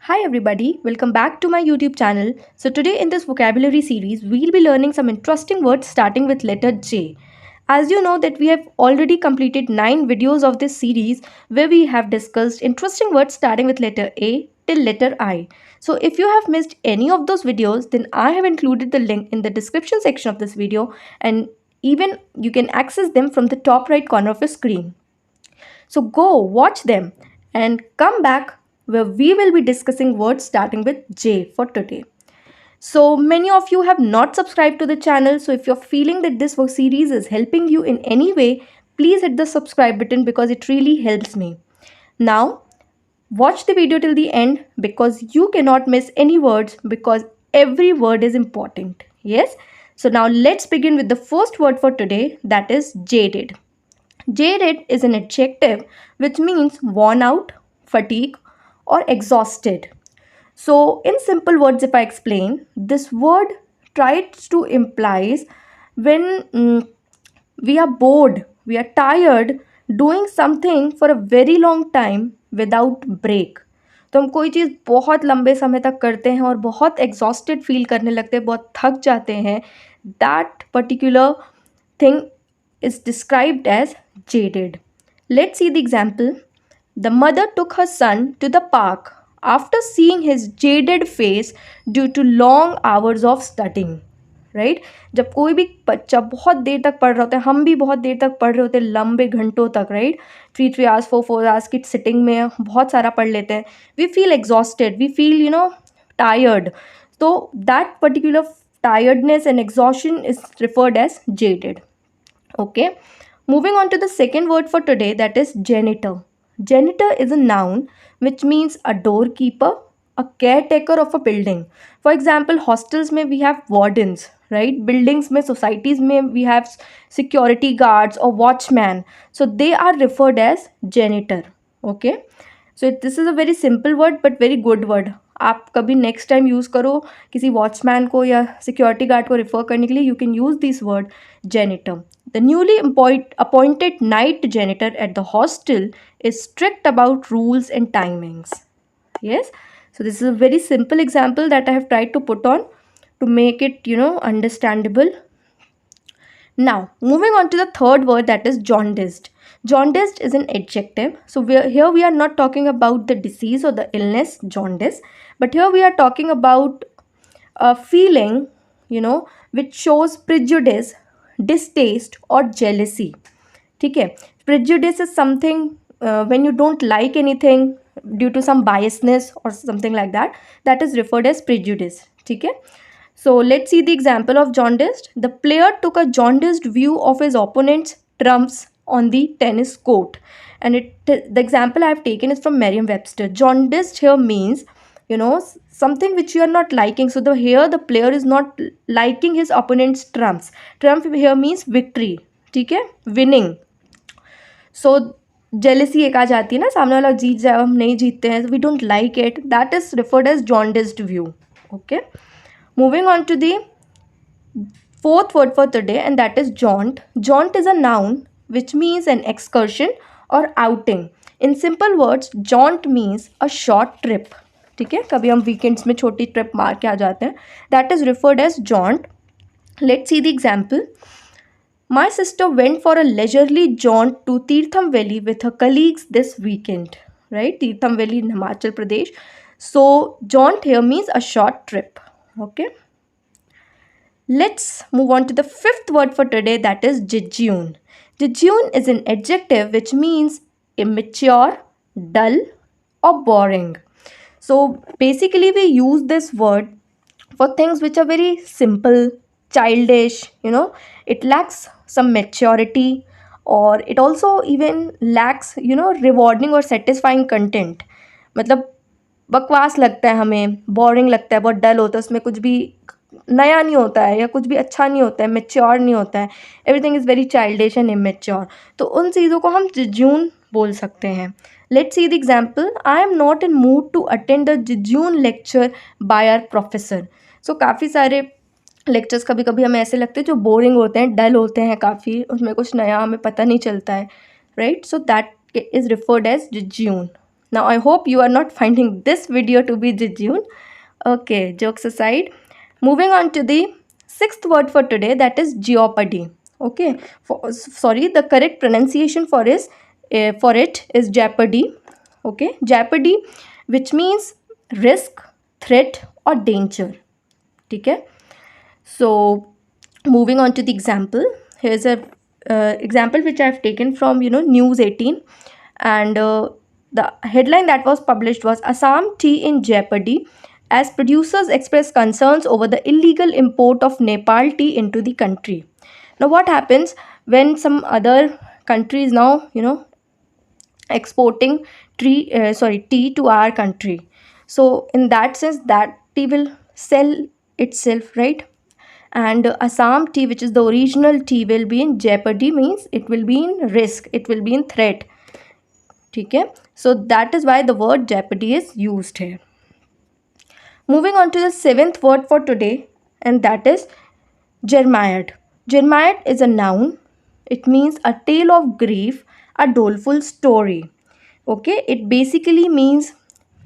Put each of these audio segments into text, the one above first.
Hi everybody, welcome back to my YouTube channel. So today in this vocabulary series, we'll be learning some interesting words starting with letter J. As you know that we have already completed 9 videos of this series where we have discussed interesting words starting with letter A till letter I. So if you have missed any of those videos, then I have included the link in the description section of this video, and even you can access them from the top right corner of your screen. So go watch them and come back where we will be discussing words starting with J for today. So many of you have not subscribed to the channel. So if you're feeling that this work series is helping you in any way, please hit the subscribe button because it really helps me. Now watch the video till the end because you cannot miss any words because every word is important. Yes. So now let's begin with the first word for today, that is jaded. Jaded is an adjective which means worn out, fatigue, or exhausted. So, in simple words, if I explain, this word tries to implies when we are bored, we are tired doing something for a very long time without break. तो हम कोई चीज़ बहुत लंबे समय तक करते हैं और बहुत एग्जॉस्टेड फील करने लगते हैं, बहुत थक जाते हैं. That particular thing is described as jaded. Let's see the example. The mother took her son to the park after seeing his jaded face due to long hours of studying. Right जब कोई भी बच्चा बहुत देर तक पढ़ रहा होता है, हम भी बहुत देर तक पढ़ रहे होते हैं, लंबे घंटों तक, राइट 3 आवर्स 4 आवर्स की सिटिंग में बहुत सारा पढ़ लेते हैं. We feel exhausted, we feel tired. तो that particular tiredness and exhaustion is referred as jaded. Okay, moving on to the second word for today, that is janitor. Janitor is a noun which means a doorkeeper, a caretaker of a building. For example, hostels में we have wardens, right? Buildings में, societies में we have security guards or watchman. So they are referred as janitor. Okay, so this is a very simple word but very good word. आप कभी next time use करो किसी watchman को या security guard को refer करने के लिए, you can use this word janitor. The newly appointed night janitor at the hostel is strict about rules and timings. Yes, so this is a very simple example that I have tried to put on to make it understandable. Now moving on to the third word, that is jaundiced. Jaundiced is an adjective. So here we are not talking about the disease or the illness jaundice, but here we are talking about a feeling which shows prejudice, distaste or jealousy. ठीक है, prejudice is something when you don't like anything due to some biasness or something like that, that is referred as prejudice. ठीक है, so let's see the example of jaundiced. The player took a jaundiced view of his opponent's trumps on the tennis court, and the example I have taken is from Merriam-Webster. Jaundiced here means something which you are not liking. So here the player is not liking his opponent's trumps. Trump here means victory, ठीक है, winning. So jealousy एक आ जाती है ना, सामने वाला जीत जाए, हम नहीं जीतते हैं, we don't like it. That is referred as jaundiced view. Okay, moving on to the fourth word for today, and that is jaunt. Jaunt is a noun which means an excursion or outing. In simple words, jaunt means a short trip. ठीक है, कभी हम weekends में छोटी trip मार के आ जाते हैं, that is referred as jaunt. Let's see the example. My sister went for a leisurely jaunt to Tirthan valley with her colleagues this weekend. Right, Tirthan valley in Himachal Pradesh. So jaunt here means a short trip. Okay, let's move on to the fifth word for today, that is jejune. Jejune is an adjective which means immature, dull or boring. So basically we use this word for things which are very simple, childish, it lacks some maturity, or it also even lacks rewarding or satisfying content. मतलब बकवास लगता है हमें, boring लगता है, बहुत डल होता है, उसमें कुछ भी नया नहीं होता है या कुछ भी अच्छा नहीं होता है, मेच्योर नहीं होता है, everything is very childish and immature. तो उन चीज़ों को हम jejune बोल सकते हैं. Let's see the example. I am not in mood to attend the jejune lecture by our professor. So काफ़ी सारे लेक्चर्स कभी कभी हमें ऐसे लगते हैं जो बोरिंग होते हैं, डल होते हैं काफ़ी, उसमें कुछ नया हमें पता नहीं चलता है, right. So that is referred as jejune. Now, I hope you are not finding this video to be jejune. Okay, jokes aside, moving on to the sixth word for today, that is jeopardy. Okay, sorry, the correct pronunciation for it is jeopardy. Okay, jeopardy, which means risk, threat, or danger. Okay, so moving on to the example, here's a example which I've taken from News 18, and the headline that was published was Assam tea in jeopardy as producers express concerns over the illegal import of Nepal tea into the country. Now, what happens when some other countries now exporting tea to our country? So in that sense, that tea will sell itself, right? And Assam tea, which is the original tea, will be in jeopardy, means it will be in risk, it will be in threat. Okay, so that is why the word jeopardy is used here. Moving on to the seventh word for today, and that is Jeremiad. Jeremiad is a noun. It means a tale of grief, a doleful story. Okay, it basically means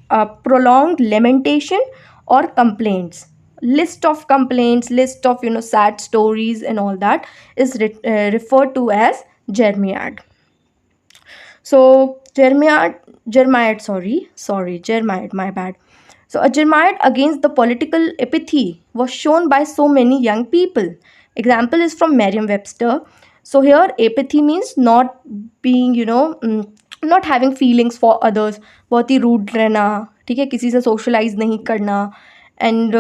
a prolonged lamentation or complaints. List of complaints, list of sad stories and all that is referred to as Jeremiad. So Jeremiad, my bad. So a Jeremiad against the political apathy was shown by so many young people. Example is from Merriam-Webster. So here apathy means not being, not having feelings for others, बहुत ही rude रहना, ठीक है, किसी से socialize नहीं करना, and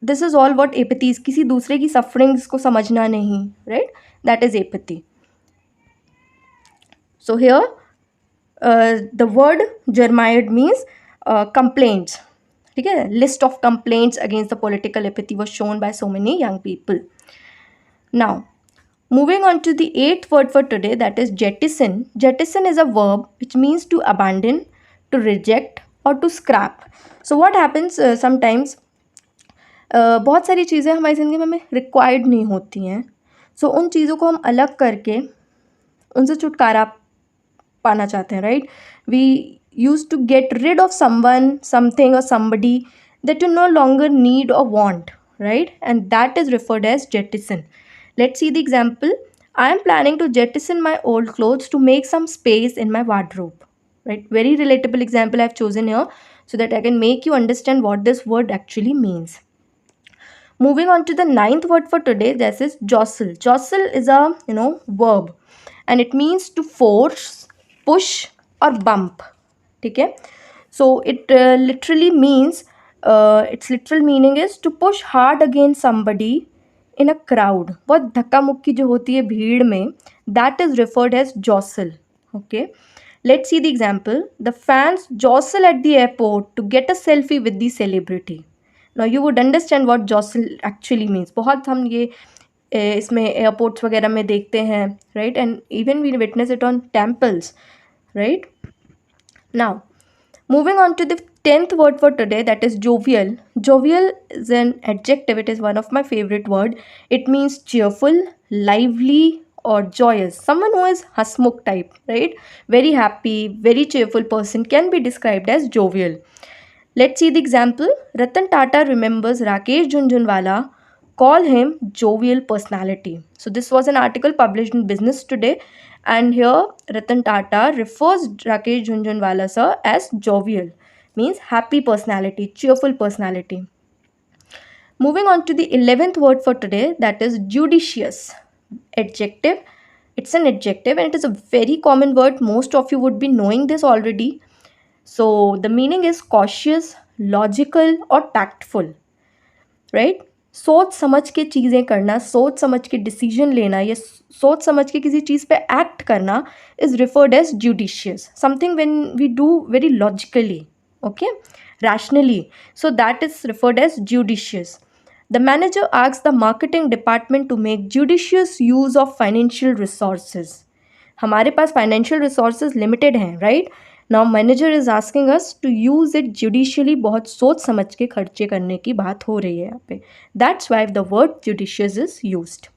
this is all what apathy is, किसी दूसरे की sufferings को समझना नहीं, right? That is apathy. So here the word Jeremiad means complaints. Okay, list of complaints against the political apathy was shown by so many young people. Now, moving on to the eighth word for today, that is jettison. Jettison is a verb which means to abandon, to reject, or to scrap. So what happens sometimes, बहुत सारी चीज़ें हमारी ज़िंदगी में हमें required नहीं होती हैं. सो उन चीज़ों को हम अलग करके उनसे छुटकारा पाना चाहते हैं, right? We use to get rid of someone, something और somebody that you no longer need or want, right? And that is referred as jettison. Let's see the example. I am planning to jettison my old clothes to make some space in my wardrobe, right? Very relatable example I've chosen here so that I can make you understand what this word actually means. Moving on to the ninth word for today, this is jostle. Jostle is a verb, and it means to force, push, or bump. Okay, so it literally means its literal meaning is to push hard against somebody in a crowd. बहुत धक्का मुक्की जो होती है भीड़ में, that is referred as jostle. Okay, let's see the example. The fans jostle at the airport to get a selfie with the celebrity. Now you would understand what jostle actually means. बहुत हम ये इसमें airports वगैरह में देखते हैं, right? And even we witness it on temples, right? Now, moving on to the 10th word for today, that is jovial. Jovial is an adjective. It is one of my favorite word. It means cheerful, lively, or joyous. Someone who is hasmukh type, right? Very happy, very cheerful person can be described as jovial. Let's see the example. Ratan Tata remembers Rakesh Jhunjhunwala, call him jovial personality. So this was an article published in Business Today, and here Ratan Tata refers Rakesh Jhunjhunwala sir as jovial, means happy personality, cheerful personality. Moving on to the 11th word for today, that is judicious. Adjective. It's an adjective and it is a very common word. Most of you would be knowing this already. So the meaning is cautious, logical, or tactful, right? सोच समझ के चीज़ें करना, सोच समझ के decision लेना, या सोच समझ के किसी चीज़ पे एक्ट करना is referred as judicious. Something when we do very logically, okay, rationally. So that is referred as judicious. The manager asks the marketing department to make judicious use of financial resources. हमारे पास financial resources limited हैं, right? Now manager is asking us to use it judicially. बहुत सोच समझ के खर्चे करने की बात हो रही है यहाँ पे. That's why the word judicious is used.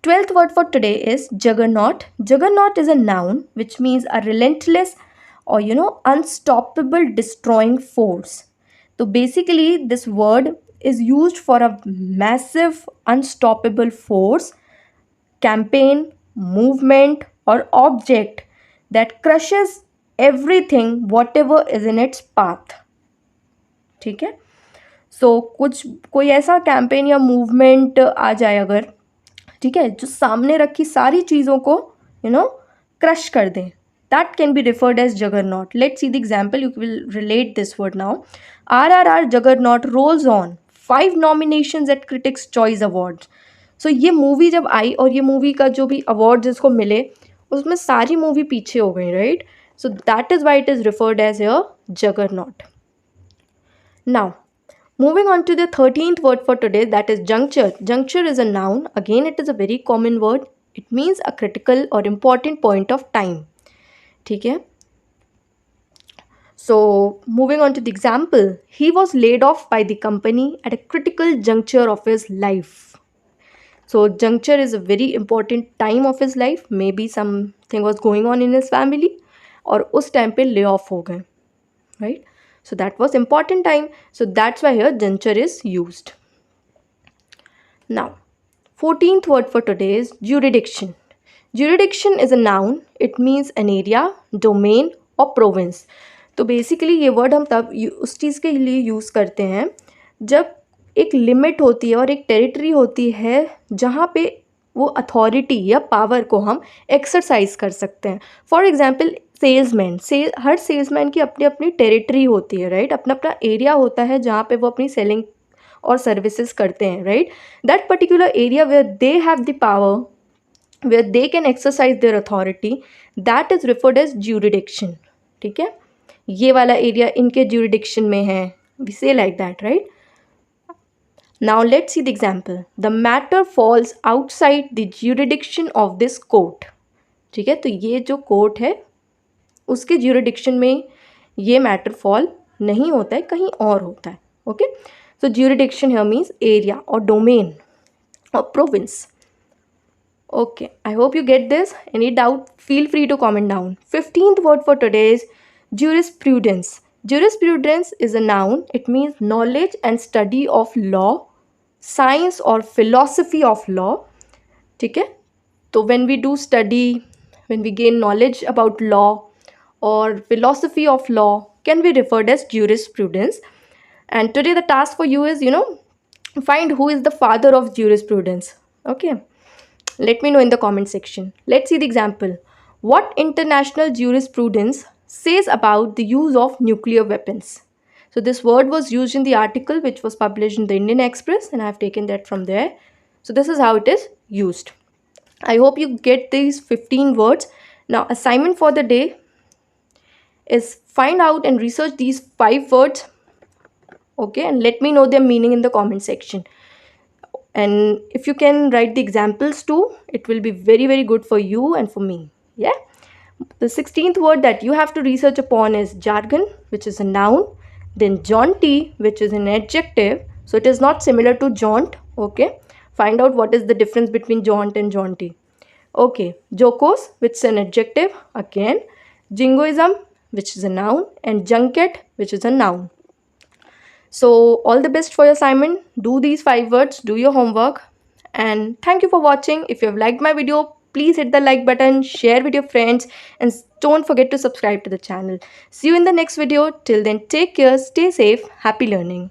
12th word for today is juggernaut. Juggernaut is a noun which means a relentless or unstoppable destroying force. So basically this word is used for a massive unstoppable force, campaign, movement, or object that crushes everything whatever is in its path. ठीक है, सो कुछ कोई ऐसा campaign या movement आ जाए अगर, ठीक है, जो सामने रखी सारी चीज़ों को क्रश कर दें, that can be referred as juggernaut. Let's see the example. You will relate this word now. RRR Juggernaut rolls on. 5 nominations at Critics Choice Awards. So ये मूवी जब आई और ये मूवी का जो भी अवार्ड जिसको मिले उसमें सारी मूवी पीछे हो गई, right? So that is why it is referred as a juggernaut. Now, moving on to the 13th word for today, that is juncture. Juncture is a noun. Again, it is a very common word. It means a critical or important point of time. ठीक है. So, moving on to the example, he was laid off by the company at a critical juncture of his life. So, juncture is a very important time of his life. Maybe something was going on in his family और उस time पे lay off हो गए, right? So, that was important time. So, that's why here juncture is used. Now, 14th word for today is jurisdiction. Jurisdiction is a noun. It means an area, domain or province. तो basically ये word हम तब उस चीज़ के लिए use करते हैं जब एक लिमिट होती है और एक टेरिटरी होती है जहाँ पे वो अथॉरिटी या पावर को हम एक्सरसाइज कर सकते हैं. For example salesman, her salesman की अपनी अपनी टेरिटरी होती है, राइट? अपना अपना एरिया होता है जहाँ पे वो अपनी सेलिंग और सर्विसेज करते हैं, right? That particular area where they have the power, where they can exercise their authority, that is referred as jurisdiction. ठीक है, ये वाला एरिया इनके jurisdiction में है, we say like that, right? Now let's see the example. The matter falls outside the jurisdiction of this court. ठीक है, तो ये जो कोर्ट है उसके jurisdiction में ये मैटर फॉल नहीं होता है, कहीं और होता है. Okay, so jurisdiction here means area or domain or province. Okay, I hope you get this. Any doubt, feel free to comment down. 15th word for today is jurisprudence. Jurisprudence is a noun. It means knowledge and study of law, science or philosophy of law. ठीक है, तो when we do study, when we gain knowledge about law or philosophy of law can be referred as jurisprudence. And today the task for you is, find who is the father of jurisprudence. Okay, let me know in the comment section. Let's see the example. What international jurisprudence says about the use of nuclear weapons? So this word was used in the article which was published in the Indian Express and I have taken that from there. So this is how it is used. I hope you get these 15 words. Now assignment for the day is find out and research these 5 words. Okay, and let me know their meaning in the comment section. And if you can write the examples too, it will be very very good for you and for me. Yeah, the 16th word that you have to research upon is jargon, which is a noun. Then jaunty, which is an adjective, so it is not similar to jaunt. Okay, find out what is the difference between jaunt and jaunty. Okay, jocose, which is an adjective again. Jingoism, which is a noun, and junket, which is a noun. So all the best for your assignment. Do these 5 words, do your homework, and thank you for watching. If you have liked my video, please hit the like button, share with your friends, and don't forget to subscribe to the channel. See you in the next video. Till then, take care, stay safe, happy learning.